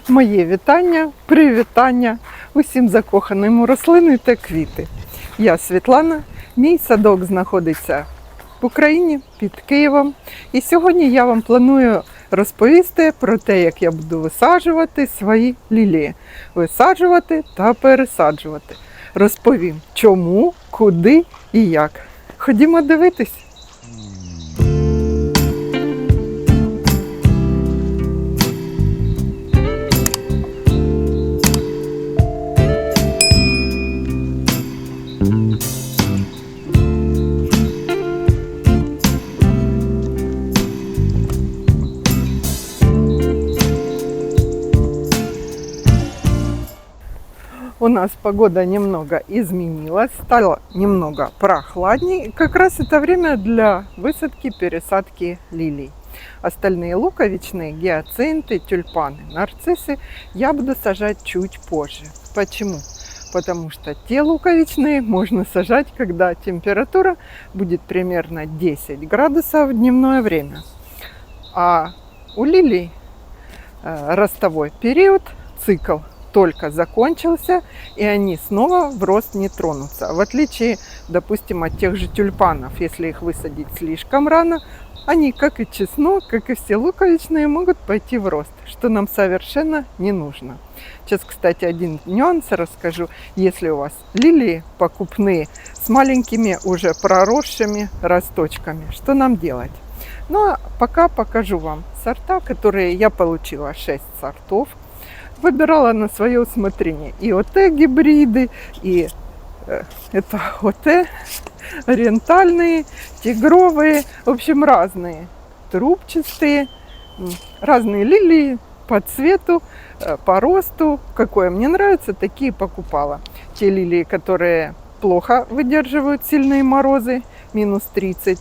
Моє вітання, привітання усім закоханим у рослини та квіти. Я Світлана, мій садок знаходиться в Україні, під Києвом. І сьогодні я вам планую розповісти про те, як я буду висаджувати свої лілії. Висаджувати та пересаджувати. Розповім, чому, куди і як. Ходімо дивитись. У нас погода немного изменилась, стало немного прохладнее. Как раз это время для высадки, пересадки лилий. Остальные луковичные, гиацинты, тюльпаны, нарциссы я буду сажать чуть позже. Почему? Потому что те луковичные можно сажать, когда температура будет примерно 10 градусов в дневное время. А у лилий ростовой период, цикл, только закончился, и они снова в рост не тронутся. В отличие, допустим, от тех же тюльпанов, если их высадить слишком рано, они, как и чеснок, как и все луковичные, могут пойти в рост, что нам совершенно не нужно. Сейчас, кстати, один нюанс расскажу. Если у вас лилии покупные с маленькими уже проросшими росточками, что нам делать? Ну, а пока покажу вам сорта, которые я получила, 6 сортов. Выбирала на свое усмотрение и ОТ-гибриды, и это ОТ, ориентальные, тигровые, в общем, разные, трубчатые, разные лилии по цвету, по росту. Какое мне нравится, такие покупала. Те лилии, которые плохо выдерживают сильные морозы, минус 30.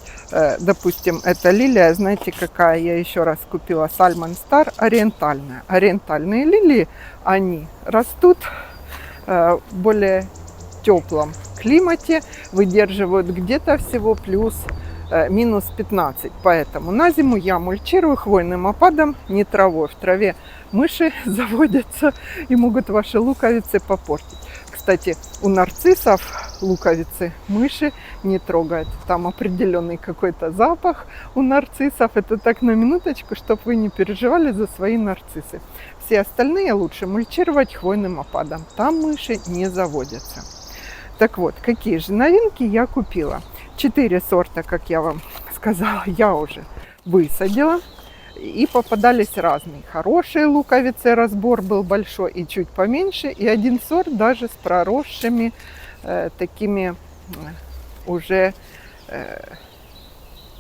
Допустим, эта лилия, знаете, какая я еще раз купила, Salmon Star, ориентальная. Ориентальные лилии, они растут в более теплом климате, выдерживают где-то всего плюс минус 15. Поэтому на зиму я мульчирую хвойным опадом, не травой. В траве мыши заводятся и могут ваши луковицы попортить. Кстати, у нарциссов луковицы мыши не трогают. Там определенный какой-то запах у нарциссов. Это так на минуточку, чтобы вы не переживали за свои нарциссы. Все остальные лучше мульчировать хвойным опадом. Там мыши не заводятся. Так вот, какие же новинки я купила? 4 сорта, как я вам сказала, я уже высадила. И попадались разные. Хорошие луковицы, разбор был большой и чуть поменьше. И один сорт даже с проросшими такими уже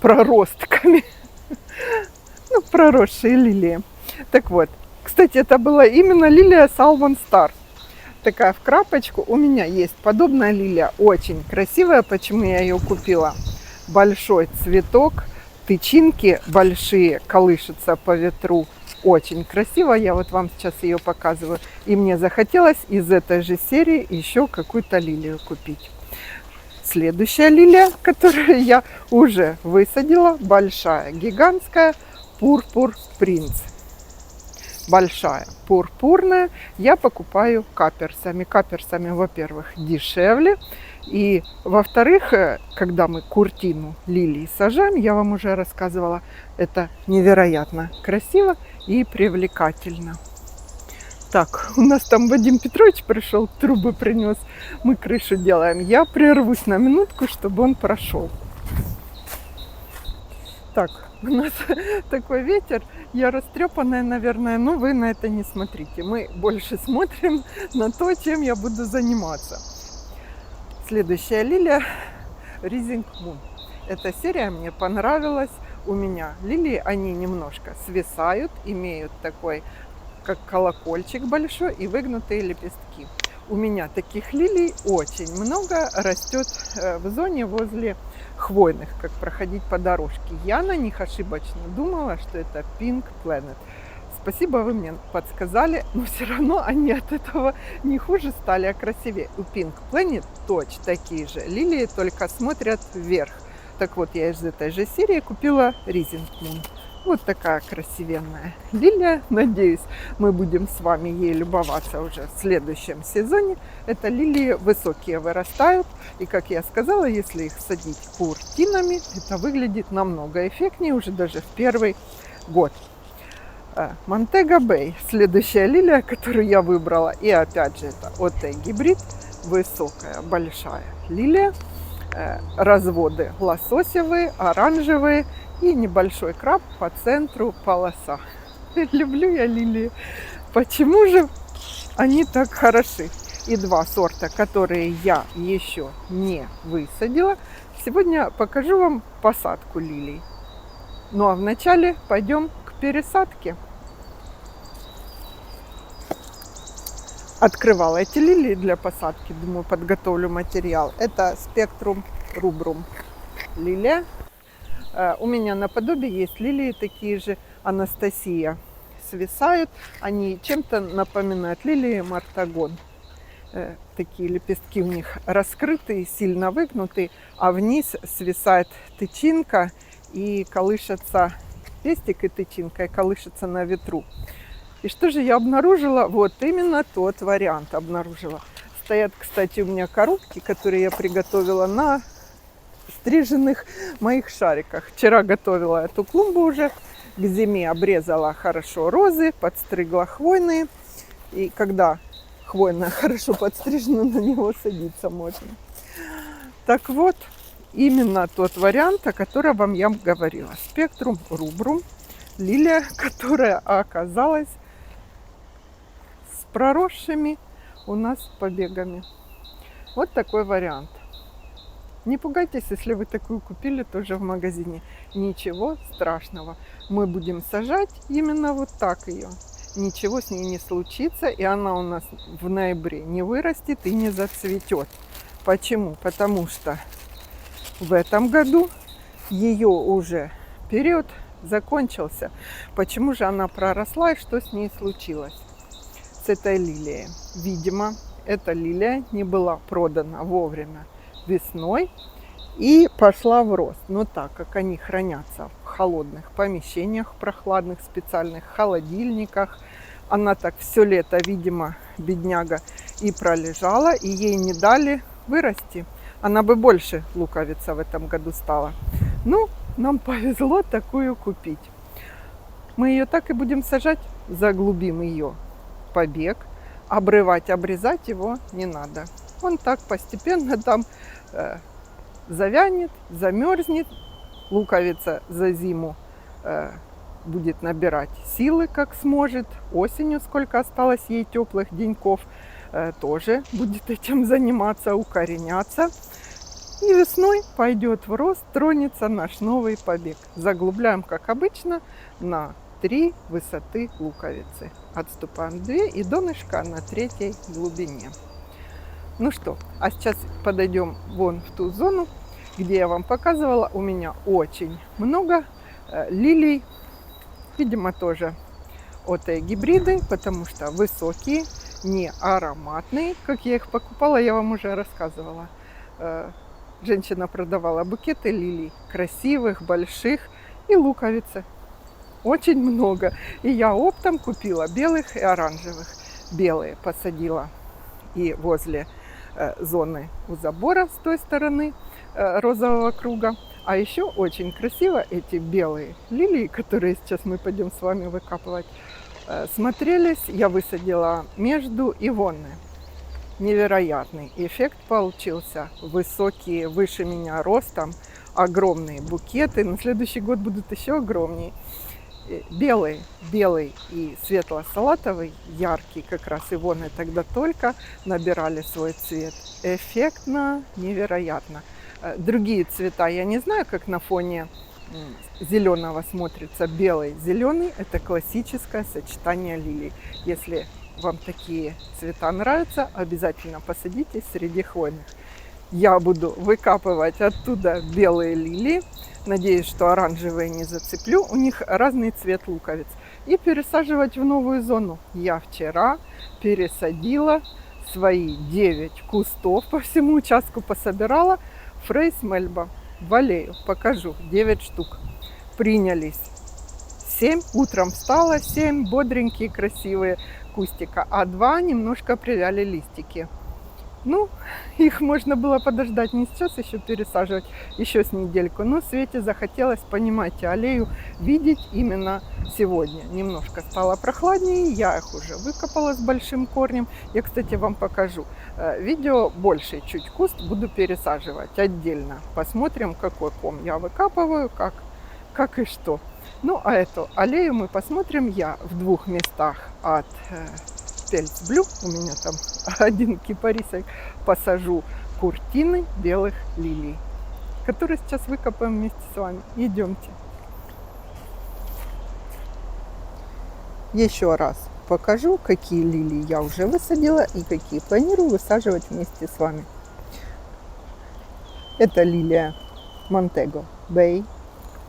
проростками. Ну, проросшие лилии. Так вот, кстати, это была именно лилия Salmon Star. Такая в крапочку. У меня есть подобная лилия, очень красивая. Почему я ее купила? Большой цветок. Тычинки большие, колышутся по ветру. Очень красиво. Я вот вам сейчас ее показываю. И мне захотелось из этой же серии еще какую-то лилию купить. Следующая лилия, которую я уже высадила, большая, гигантская, Purpur Prince. Большая, пурпурная. Я покупаю каперсами. Каперсами, во-первых, дешевле. И, во-вторых, когда мы куртину лилии сажаем, я вам уже рассказывала, это невероятно красиво и привлекательно. Так, у нас там Вадим Петрович пришел, трубы принес, мы крышу делаем. Я прервусь на минутку, чтобы он прошел. Так, у нас такой ветер, я растрепанная, наверное, но вы на это не смотрите. Мы больше смотрим на то, чем я буду заниматься. Следующая лилия Rising Moon. Эта серия мне понравилась. У меня лилии, они немножко свисают, имеют такой, как колокольчик большой и выгнутые лепестки. У меня таких лилий очень много растет в зоне возле хвойных, как проходить по дорожке. Я на них ошибочно думала, что это Pink Planet. Спасибо, вы мне подсказали, но все равно они от этого не хуже стали, а красивее. У Pink Planet точно такие же лилии, только смотрят вверх. Так вот, я из этой же серии купила Rising Moon. Вот такая красивенная лилия. Надеюсь, мы будем с вами ей любоваться уже в следующем сезоне. Это лилии высокие вырастают. И, как я сказала, если их садить куртинами, это выглядит намного эффектнее уже даже в первый год. Монтега Бэй. Следующая лилия, которую я выбрала. И опять же, это ОТ гибрид. Высокая, большая лилия. Разводы лососевые, оранжевые. И небольшой краб по центру полоса. Люблю я лилии. Почему же они так хороши? И два сорта, которые я еще не высадила. Сегодня покажу вам посадку лилий. Ну а вначале пойдем к пересадке. Открывала эти лилии для посадки. Думаю, подготовлю материал. Это Spectrum rubrum лилия. У меня наподобие есть лилии такие же, Анастасия, свисают. Они чем-то напоминают лилии Мартагон. Такие лепестки у них раскрытые, сильно выгнутые, а вниз свисает тычинка и колышется пестик и тычинка, и колышется на ветру. И что же я обнаружила? Вот именно тот вариант обнаружила. Стоят, кстати, у меня коробки, которые я приготовила на стриженных моих шариках. Вчера готовила эту клумбу уже, к зиме обрезала хорошо розы, подстригла хвойные. И когда хвойная хорошо подстрижена, на него садиться можно. Так вот, именно тот вариант, о котором вам я говорила. Spectrum rubrum, лилия, которая оказалась с проросшими у нас побегами. Вот такой вариант. Не пугайтесь, если вы такую купили тоже в магазине. Ничего страшного. Мы будем сажать именно вот так ее. Ничего с ней не случится, и она у нас в ноябре не вырастет и не зацветет. Почему? Потому что в этом году ее уже период закончился. Почему же она проросла и что с ней случилось? С этой лилией. Видимо, эта лилия не была продана вовремя весной и пошла в рост. Но так как они хранятся в холодных помещениях, прохладных специальных холодильниках, она так все лето, видимо, бедняга, и пролежала, и ей не дали вырасти. Она бы больше луковица в этом году стала. Ну, нам повезло такую купить. Мы ее так и будем сажать, заглубим ее побег, обрывать, обрезать его не надо. Он так постепенно там завянет, замерзнет, луковица за зиму будет набирать силы, как сможет. Осенью, сколько осталось ей теплых деньков, тоже будет этим заниматься, укореняться. И весной пойдет в рост, тронется наш новый побег. Заглубляем, как обычно, на 3 высоты луковицы. Отступаем 2 и донышко на 3 глубине. Ну что, а сейчас подойдем вон в ту зону, где я вам показывала. У меня очень много лилий, видимо, тоже ОТ гибриды, потому что высокие, не ароматные. Как я их покупала, я вам уже рассказывала. Женщина продавала букеты лилий, красивых, больших, и луковицы. Очень много. И я оптом купила белых и оранжевых. Белые посадила и возле зоны у забора с той стороны розового круга. А еще очень красиво эти белые лилии, которые сейчас мы пойдем с вами выкапывать, смотрелись. Я высадила между ивонны. Невероятный эффект получился. Высокие, выше меня ростом, огромные букеты. На следующий год будут еще огромнее. Белый и светло-салатовый, яркий, как раз ивоны тогда только набирали свой цвет. Эффектно, невероятно. Другие цвета я не знаю, как на фоне зеленого смотрится. Белый, зеленый – это классическое сочетание лилий. Если вам такие цвета нравятся, обязательно посадите среди хвойных. Я буду выкапывать оттуда белые лилии. Надеюсь, что оранжевые не зацеплю. У них разный цвет луковиц. И пересаживать в новую зону. Я вчера пересадила свои 9 кустов по всему участку, пособирала. Фрейс Мельба в аллею. Покажу. 9 штук. Принялись 7 утром встала, 7 бодренькие, красивые кустика, а 2 немножко привяли листики. Ну, их можно было подождать, не сейчас еще пересаживать, еще с недельку. Но Свете захотелось, понимаете, аллею видеть именно сегодня. Немножко стало прохладнее, я их уже выкопала с большим корнем. Я, кстати, вам покажу. Видео больше чуть куст буду пересаживать отдельно. Посмотрим, какой ком я выкапываю, как и что. Ну, а эту аллею мы посмотрим я в 2 местах от Пельцблю. У меня там 1 кипарисик. Посажу куртины белых лилий, которые сейчас выкопаем вместе с вами. Идемте. Еще раз покажу, какие лилии я уже высадила и какие планирую высаживать вместе с вами. Это лилия Montego Bay,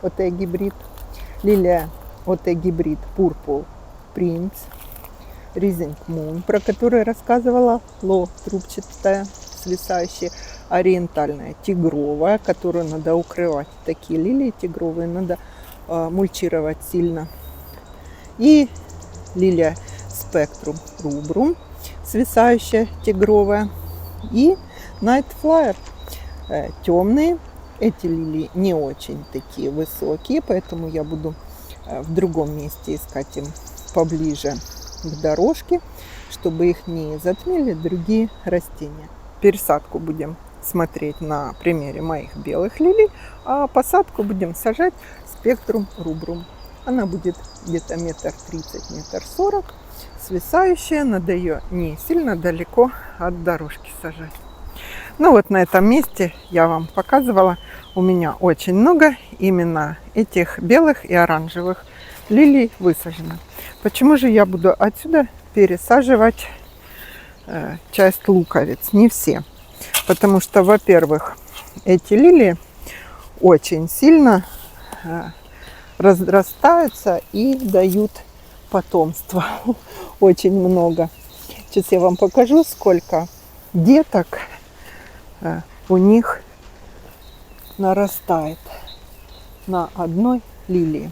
ОТ гибрид, лилия ОТ гибрид Purple Prince, Rising Moon, про которую рассказывала, ло трубчатая, свисающая, ориентальная, тигровая, которую надо укрывать. Такие лилии тигровые надо мульчировать сильно. И лилия Spectrum Rubrum, свисающая, тигровая. И Night Flyer, темные. Эти лилии не очень такие высокие, поэтому я буду в другом месте искать им поближе к дорожке, чтобы их не затмили другие растения. Пересадку будем смотреть на примере моих белых лилий, а посадку будем сажать Spectrum Rubrum. Она будет где-то 1,30 м, 1,40 м, свисающая, надо ее не сильно далеко от дорожки сажать. Ну вот на этом месте я вам показывала, у меня очень много именно этих белых и оранжевых лилий высажено. Почему же я буду отсюда пересаживать часть луковиц? Не все. Потому что, во-первых, эти лилии очень сильно разрастаются и дают потомство. Очень много. Сейчас я вам покажу, сколько деток у них нарастает на одной лилии.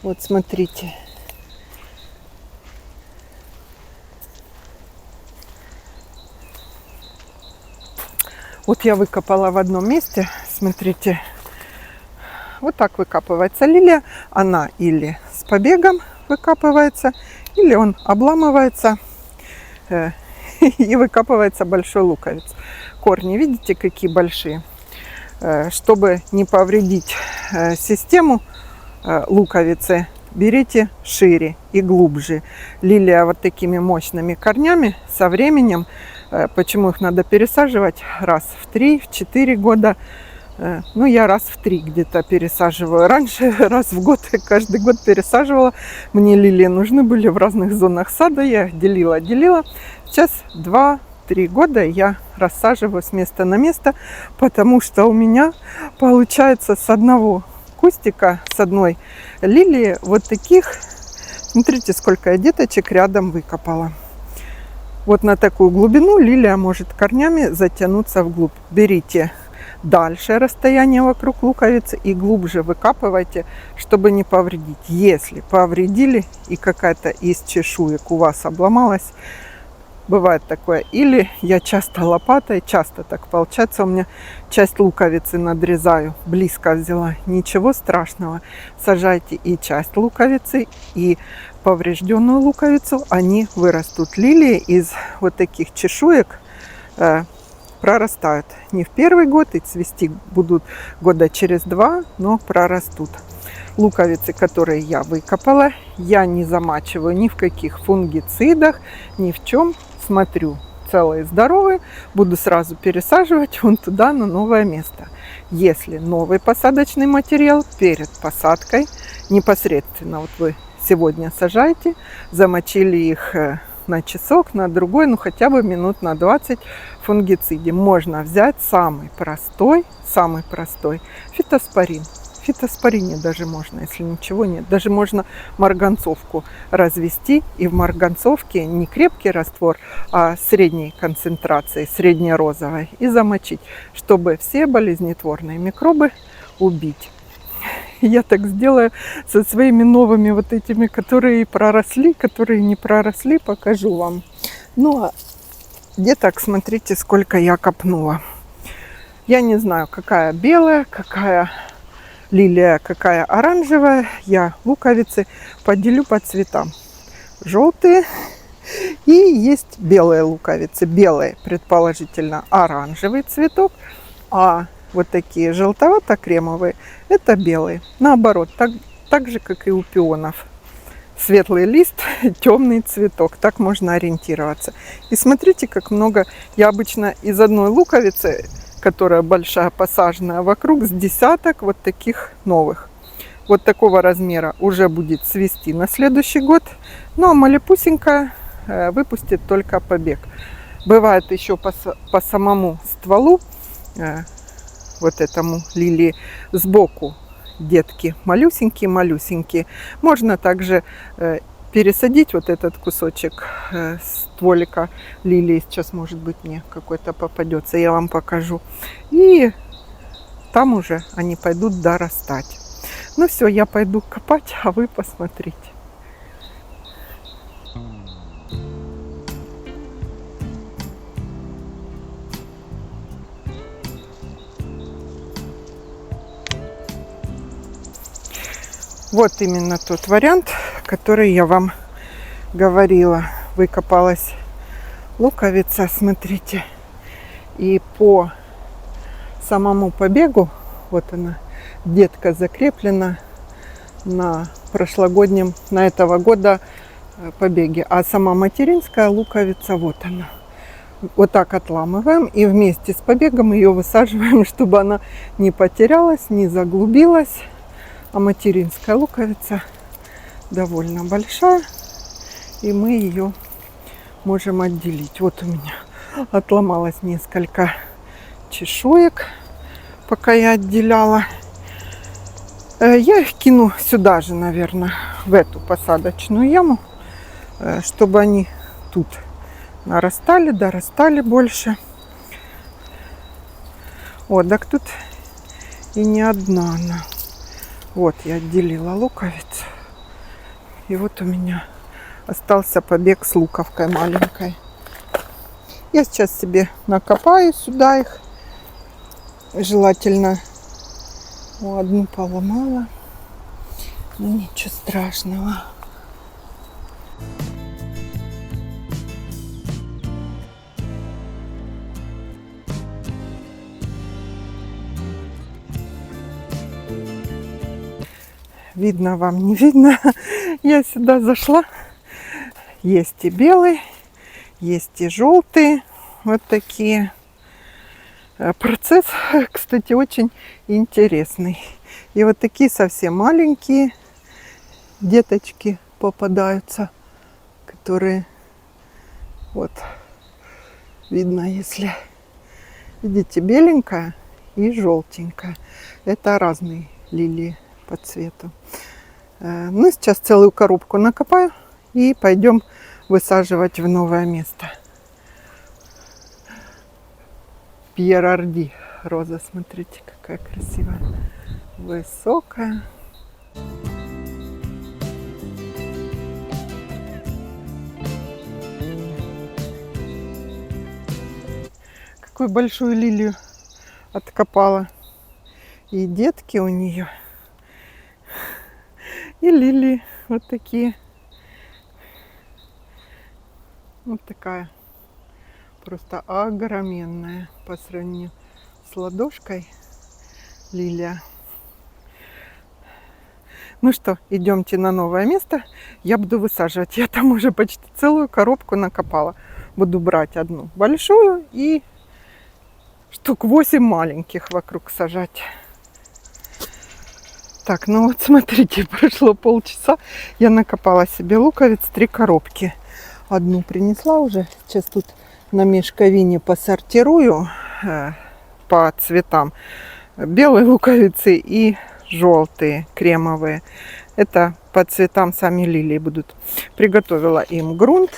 Вот смотрите. Вот я выкопала в одном месте. Смотрите. Вот так выкапывается лилия. Она или с побегом выкапывается, или он обламывается и выкапывается большой луковиц. Корни, видите, какие большие. Чтобы не повредить систему луковицы, берите шире и глубже. Лилия вот такими мощными корнями со временем, почему их надо пересаживать раз в 3-4 года. Ну, я раз в 3 где-то пересаживаю. Раньше раз в год, каждый год пересаживала. Мне лилии нужны были в разных зонах сада. Я их делила. Сейчас 2-3 года я рассаживаю с места на место, потому что у меня получается с одного кустика, с одной лилии вот таких. Смотрите, сколько я деточек рядом выкопала. Вот на такую глубину лилия может корнями затянуться вглубь. Берите дальше расстояние вокруг луковицы и глубже выкапывайте, чтобы не повредить. Если повредили и какая-то из чешуек у вас обломалась, бывает такое. Или я часто лопатой, часто так получается, у меня часть луковицы надрезаю, близко взяла. Ничего страшного. Сажайте и часть луковицы, и поврежденную луковицу. Они вырастут. Лилии из вот таких чешуек прорастают не в первый год, и цвести будут года через 2, но прорастут. Луковицы, которые я выкопала, я не замачиваю ни в каких фунгицидах, ни в чем. Смотрю, целые, здоровые, буду сразу пересаживать вон туда, на новое место. Если новый посадочный материал перед посадкой, непосредственно вот вы сегодня сажаете, замочили их на часок, на другой, ну хотя бы минут на 20 в фунгициде. Можно взять самый простой фитоспорин. В фитоспорине даже можно, если ничего нет. Даже можно марганцовку развести, и в марганцовке не крепкий раствор, а средней концентрации, средне-розовой, и замочить, чтобы все болезнетворные микробы убить. Я так сделаю со своими новыми вот этими, которые проросли, которые не проросли, покажу вам. Ну, а деток, смотрите, сколько я копнула. Я не знаю, какая белая, какая лилия, какая оранжевая. Я луковицы поделю по цветам. Желтые и есть белые луковицы. Белые, предположительно, оранжевый цветок, а вот такие желтовато-кремовые – это белые. Наоборот, так же, как и у пионов. Светлый лист, темный цветок. Так можно ориентироваться. И смотрите, как много. Я обычно из одной луковицы, которая большая, посаженная, вокруг с десяток вот таких новых. Вот такого размера уже будет цвести на следующий год. Ну а малепусенькая выпустит только побег. Бывает еще по самому стволу, вот этому лилии, сбоку детки малюсенькие-малюсенькие. Можно также пересадить вот этот кусочек стволика лилии. Сейчас, может быть, мне какой-то попадется, я вам покажу. И там уже они пойдут дорастать. Ну все, я пойду копать, а вы посмотрите. Вот именно тот вариант, который я вам говорила. Выкопалась луковица, смотрите. И по самому побегу, вот она, детка закреплена на прошлогоднем, на этого года побеге. А сама материнская луковица, вот она. Вот так отламываем и вместе с побегом ее высаживаем, чтобы она не потерялась, не заглубилась. А материнская луковица довольно большая, и мы ее можем отделить. Вот у меня отломалось несколько чешуек, пока я отделяла. Я их кину сюда же, наверное, в эту посадочную яму, чтобы они тут нарастали, дорастали больше. О, так тут и не одна она. Вот я отделила луковицу. И вот у меня остался побег с луковкой маленькой. Я сейчас себе накопаю сюда их. Желательно одну поломала. Но ничего страшного. Видно вам, не видно. Я сюда зашла. Есть и белый, есть и желтые. Вот такие. Процесс, кстати, очень интересный. И вот такие совсем маленькие деточки попадаются, которые вот видно, если видите, беленькая и желтенькая. Это разные лилии по цвету. Ну, сейчас целую коробку накопаю и пойдем высаживать в новое место. Пьер-Арди роза, смотрите, какая красивая, высокая. Какую большую лилию откопала. И детки у нее, и лилии вот такие. Вот такая просто огроменная по сравнению с ладошкой лилия. Ну что, идемте на новое место. Я буду высаживать. Я там уже почти целую коробку накопала. Буду брать одну большую и штук 8 маленьких вокруг сажать. Так, ну вот смотрите, прошло полчаса. Я накопала себе луковиц 3 коробки. Одну принесла уже. Сейчас тут на мешковине посортирую по цветам. Белые луковицы и желтые, кремовые. Это по цветам сами лилии будут. Приготовила им грунт.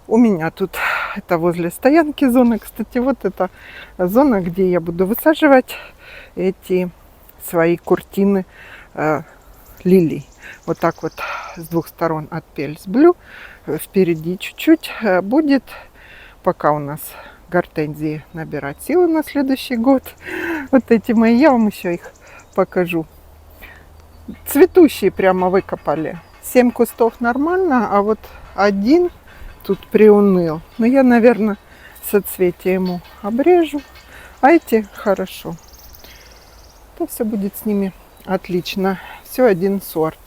У меня тут, это возле стоянки зона. Кстати, вот это зона, где я буду высаживать эти свои куртины лилий. Вот так вот с двух сторон от Пельс Блю. Впереди чуть-чуть будет, пока у нас гортензии набирать силы на следующий год. Вот эти мои, я вам еще их покажу. Цветущие прямо выкопали. 7 кустов нормально, а вот один тут приуныл. Но я, наверное, соцветие ему обрежу. А эти хорошо. То все будет с ними отлично. Все один сорт.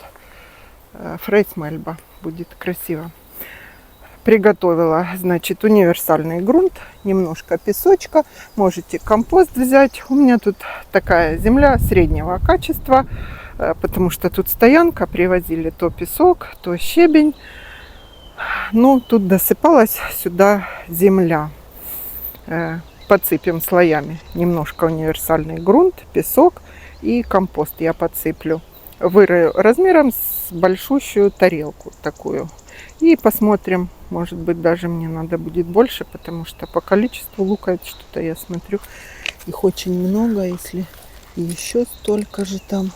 Фрейсмельба. Будет красиво. Приготовила, значит, универсальный грунт, немножко песочка. Можете компост взять. У меня тут такая земля среднего качества, потому что тут стоянка, привозили то песок, то щебень. Ну, тут досыпалась сюда земля. Подсыпем слоями. Немножко универсальный грунт, песок и компост я подсыплю. Вырою размером с большущую тарелку такую. И посмотрим, может быть, даже мне надо будет больше, потому что по количеству луковиц что-то я смотрю, их очень много. Если еще столько же там,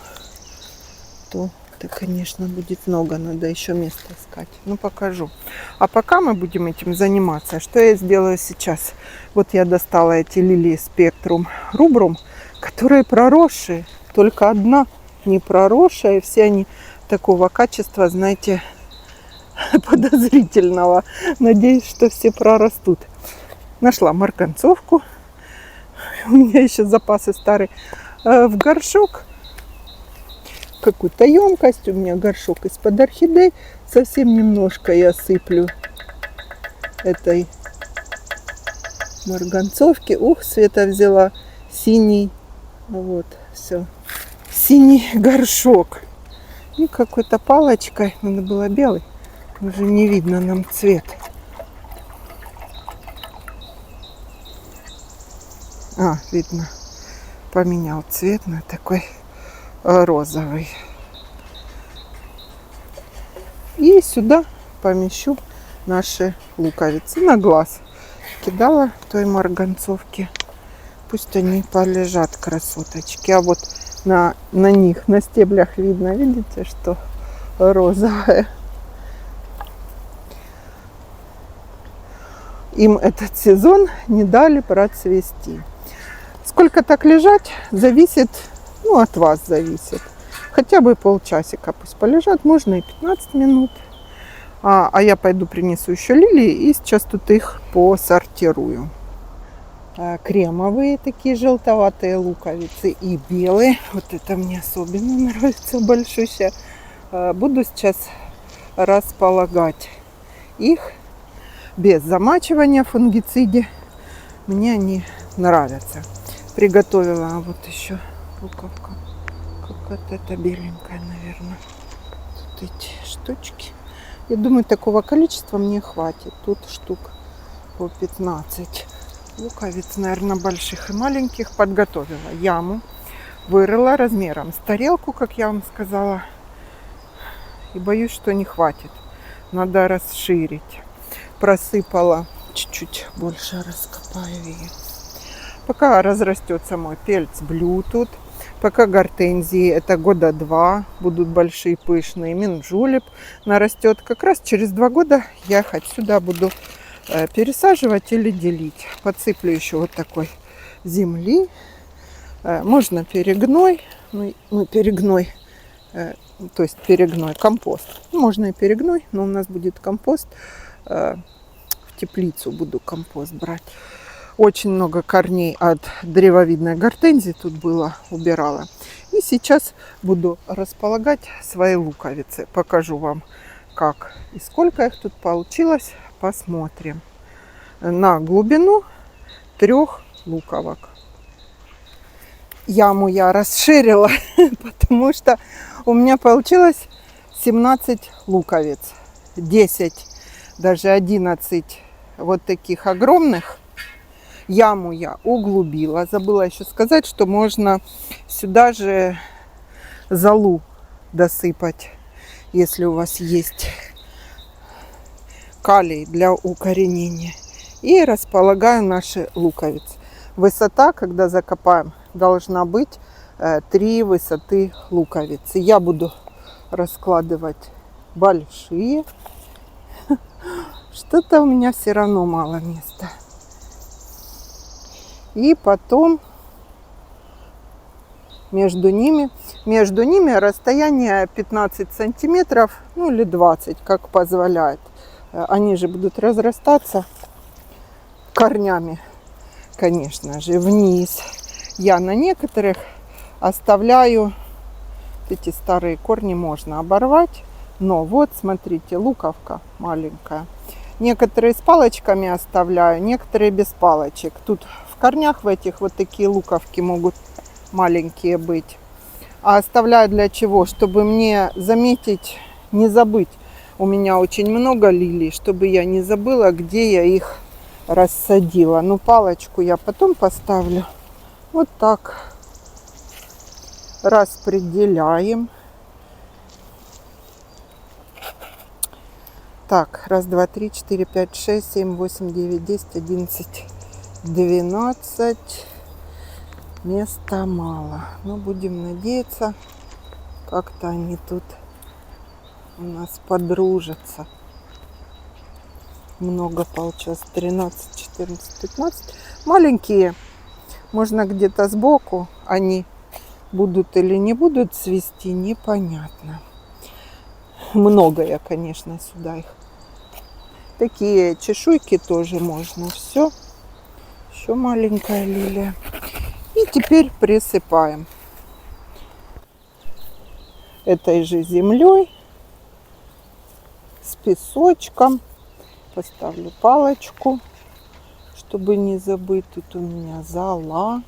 то это, конечно, будет много. Надо еще место искать. Ну, покажу. А пока мы будем этим заниматься, что я сделаю сейчас? Вот я достала эти лилии Spectrum Rubrum, которые проросшие. Только одна не проросшая. Все они такого качества, знаете, подозрительного. Надеюсь, что все прорастут. Нашла марганцовку. У меня еще запасы старые. В горшок. Какую-то емкость. У меня горшок из-под орхидей. Совсем немножко я сыплю этой марганцовки. Ух, Света взяла синий. Вот, все. Синий горшок. И какой-то палочкой. Надо было белый. Уже не видно нам цвет. Видно. Поменял цвет на такой розовый. И сюда помещу наши луковицы на глаз. Кидала той марганцовки. Пусть они полежат, красоточки. А вот на них, на стеблях видно, видите, что розовое. Им этот сезон не дали процвести. Сколько так лежать, зависит, от вас зависит. Хотя бы полчасика пусть полежат, можно и 15 минут. А я пойду принесу еще лилии и сейчас тут их посортирую. Кремовые такие желтоватые луковицы и белые. Вот это мне особенно нравится, большущая. Буду сейчас располагать их без замачивания в фунгициде. Мне они нравятся. Приготовила вот еще луковка. Какая-то это беленькая, наверное. Тут эти штучки. Я думаю, такого количества мне хватит. Тут штук по 15. Луковиц, наверное, больших и маленьких. Подготовила яму. Вырыла размером с тарелку, как я вам сказала. И боюсь, что не хватит. Надо расширить. Просыпала. Чуть-чуть больше раскопаю ее. Пока разрастется мой Пельс Блю тут. Пока гортензии, это года 2, будут большие, пышные. Минджулеп нарастет. Как раз через 2 года я их отсюда буду пересаживать или делить. Подсыплю еще вот такой земли. Можно перегной. Перегной, то есть перегной, компост. Можно и перегной, но у нас будет компост. В теплицу буду компост брать. Очень много корней от древовидной гортензии тут было, убирала. И сейчас буду располагать свои луковицы. Покажу вам, как и сколько их тут получилось. Посмотрим. На глубину 3 луковок. Яму я расширила, потому что у меня получилось 17 луковиц. 10, даже 11 вот таких огромных. Яму я углубила. Забыла еще сказать, что можно сюда же золу досыпать, если у вас есть калий для укоренения. И располагаю наши луковицы. Высота, когда закопаем, должна быть 3 высоты луковицы. Я буду раскладывать большие. Что-то у меня все равно мало места. И потом между ними расстояние 15 сантиметров, ну или 20, как позволяет. Они же будут разрастаться корнями, конечно же, вниз. Я на некоторых оставляю, эти старые корни можно оборвать, но вот смотрите, луковка маленькая. Некоторые с палочками оставляю, некоторые без палочек. Тут в корнях в этих вот такие луковки могут маленькие быть. А оставляю для чего? Чтобы мне заметить, не забыть. У меня очень много лилий, чтобы я не забыла, где я их рассадила. Ну, палочку я потом поставлю. Вот так распределяем. Так, 1, 2, 3, 4, 5, 6, 7, 8, 9, 10, 11, 12. Места мало. Но будем надеяться, как-то они тут у нас подружатся. Много получилось. 13, 14, 15. Маленькие. Можно где-то сбоку. Они будут или не будут цвести, непонятно. Много я, конечно, сюда их. Такие чешуйки тоже можно. Все. Еще маленькая лилия. И теперь присыпаем этой же землей с песочком. Поставлю палочку, чтобы не забыть. Тут у меня зола.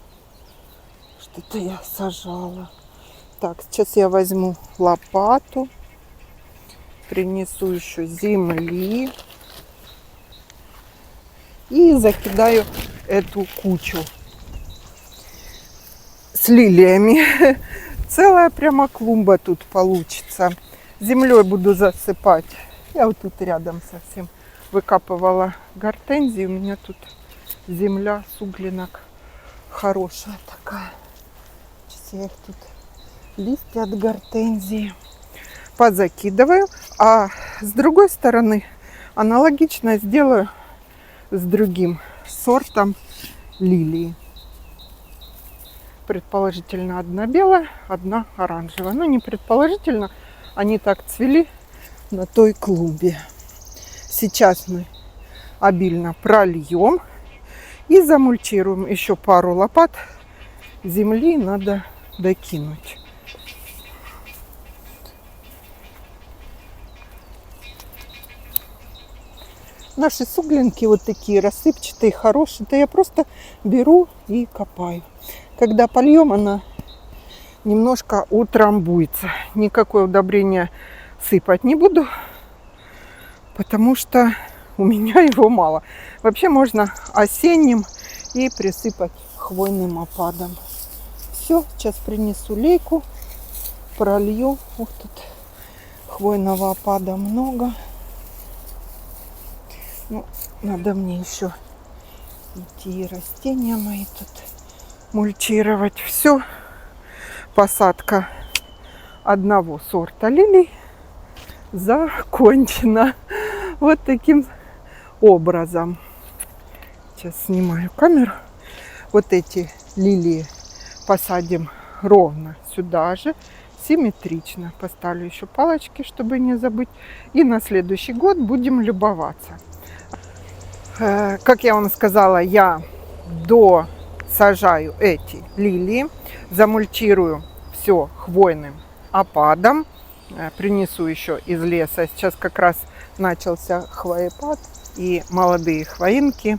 Что-то я сажала. Так, сейчас я возьму лопату. Принесу еще земли. И закидаю эту кучу с лилиями. Целая прямо клумба тут получится. Землей буду засыпать. Я вот тут рядом совсем выкапывала гортензии. У меня тут земля суглинок хорошая такая. Сейчас я их тут, листья от гортензии, позакидываю. А с другой стороны аналогично сделаю с другим сортом лилии. Предположительно, одна белая, одна оранжевая. Ну, не предположительно, они так цвели на той клумбе. Сейчас мы обильно прольем и замульчируем. Еще пару лопат земли надо докинуть. Наши суглинки вот такие рассыпчатые, хорошие. То я просто беру и копаю. Когда польем, она немножко утрамбуется. Никакое удобрение сыпать не буду, потому что у меня его мало. Вообще можно осенним и присыпать хвойным опадом. Все, сейчас принесу лейку, пролью. Ух, тут хвойного опада много. Ну, надо мне еще идти и растения мои тут мульчировать. Все, посадка одного сорта лилий закончена. Вот таким образом. Сейчас снимаю камеру. Вот эти лилии посадим ровно сюда же, симметрично. Поставлю еще палочки, чтобы не забыть. И на следующий год будем любоваться. Как я вам сказала, я досажаю эти лилии, замульчирую все хвойным опадом. Принесу еще из леса. Сейчас как раз начался хвоепад, и молодые хвоинки,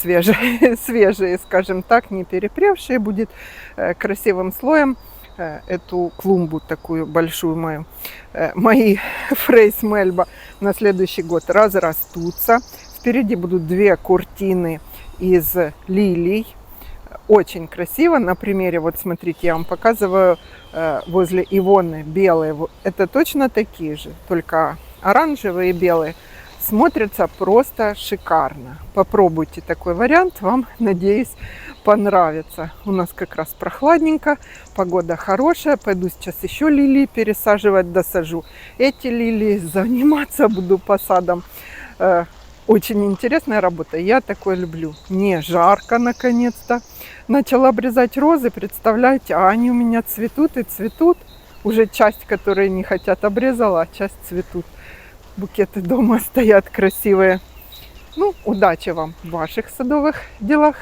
свежие, скажем так, не перепревшие, будет красивым слоем эту клумбу такую большую мою, мои фрейс Мельба на следующий год разрастутся. Впереди будут 2 куртины из лилий. Очень красиво. На примере, вот смотрите, я вам показываю возле Ивоны белые. Это точно такие же, только оранжевые и белые смотрится просто шикарно. Попробуйте такой вариант, вам, надеюсь, понравится. У нас как раз прохладненько, погода хорошая. Пойду сейчас еще лилии пересаживать, досажу эти лилии, заниматься буду посадом. Очень интересная работа, я такое люблю. Не жарко, наконец-то. Начала обрезать розы, представляете, а они у меня цветут и цветут. Уже часть, которые не хотят, обрезала, а часть цветут. Букеты дома стоят красивые. Ну, удачи вам в ваших садовых делах.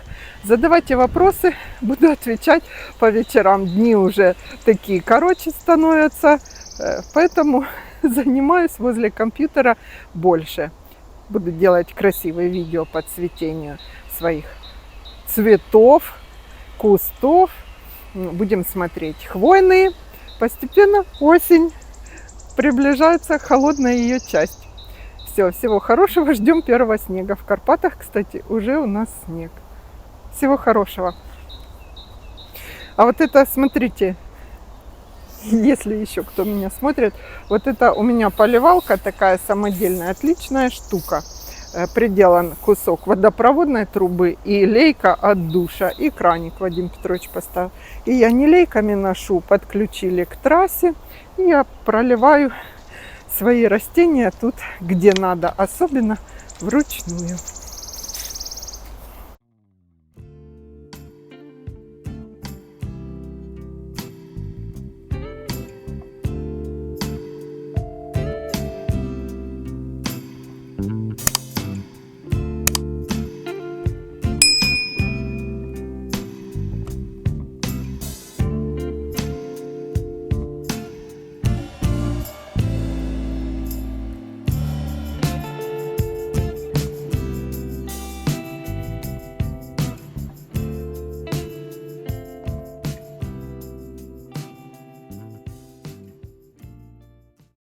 Задавайте вопросы, буду отвечать по вечерам. Дни уже такие короче становятся, поэтому занимаюсь возле компьютера больше. Буду делать красивые видео по цветению своих цветов, кустов. Будем смотреть хвойные. Постепенно осень, приближается холодная ее часть. Все, всего хорошего, ждем первого снега. В Карпатах, кстати, уже у нас снег. Всего хорошего. А вот это, смотрите, если еще кто меня смотрит, вот это у меня поливалка такая самодельная, отличная штука. Приделан кусок водопроводной трубы и лейка от душа, и краник Вадим Петрович поставил. И я не лейками ношу, подключили к трассе, и я проливаю свои растения тут, где надо, особенно вручную.